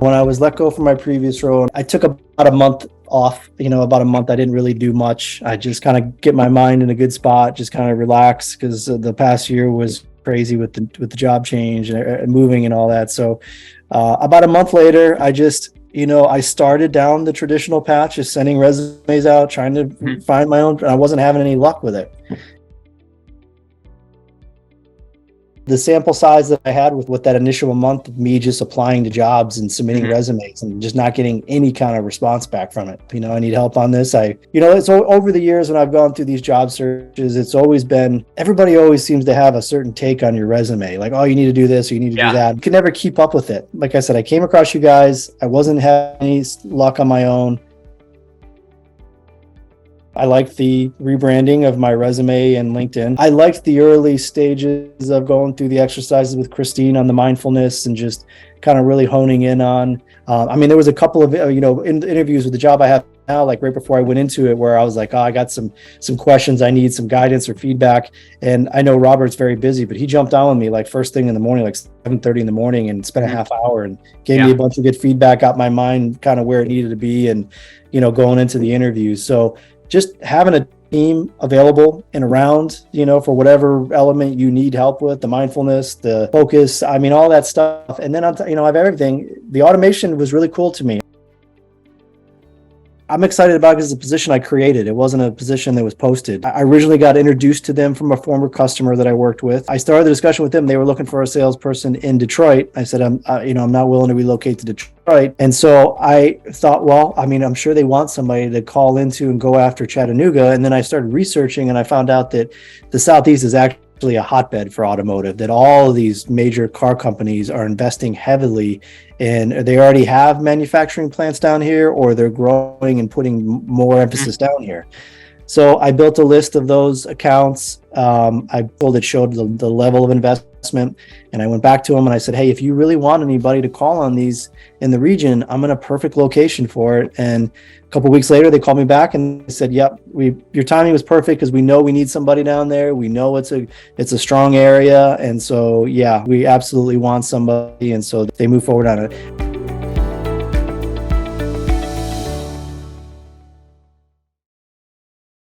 When I was let go from my previous role, I took about a month off, about a month. I didn't really do much. I just kind of get my mind in a good spot, just kind of relax, because the past year was crazy with the job change and moving and all that. So about a month later, I started down the traditional path, just sending resumes out, trying to find my own. I wasn't having any luck with it. The sample size that I had with that initial month of me just applying to jobs and submitting resumes and just not getting any kind of response back from it. I need help on this. It's over the years when I've gone through these job searches, it's always been, everybody always seems to have a certain take on your resume. Like, oh, you need to do this, or you need to do that. You can never keep up with it. Like I said, I came across you guys. I wasn't having any luck on my own. I liked the rebranding of my resume and LinkedIn. I liked the early stages of going through the exercises with Kristina on the mindfulness and just kind of really honing in on. There was a couple of interviews with the job I have now, like right before I went into it, where I was like, oh, I got some questions. I need some guidance or feedback. And I know Robert's very busy, but he jumped on with me like first thing in the morning, like 7:30 in the morning, and spent a half hour and gave me a bunch of good feedback, got my mind kind of where it needed to be, and going into the interviews. So just having a team available and around, for whatever element you need help with, the mindfulness, the focus, all that stuff. And then I have everything. The automation was really cool to me. I'm excited about it because it's a position I created. It wasn't a position that was posted. I originally got introduced to them from a former customer that I worked with. I started the discussion with them. They were looking for a salesperson in Detroit. I said, I'm not willing to relocate to Detroit. And so I thought, well, I'm sure they want somebody to call into and go after Chattanooga. And then I started researching, and I found out that the Southeast is actually a hotbed for automotive, that all of these major car companies are investing heavily in. They already have manufacturing plants down here, or they're growing and putting more emphasis down here. So I built a list of those accounts. I pulled it, showed the level of investment, and I went back to them and I said, hey, if you really want anybody to call on these in the region, I'm in a perfect location for it. And a couple of weeks later, they called me back and said, yep, your timing was perfect, because we know we need somebody down there. We know it's a strong area. And so, yeah, we absolutely want somebody. And so they moved forward on it.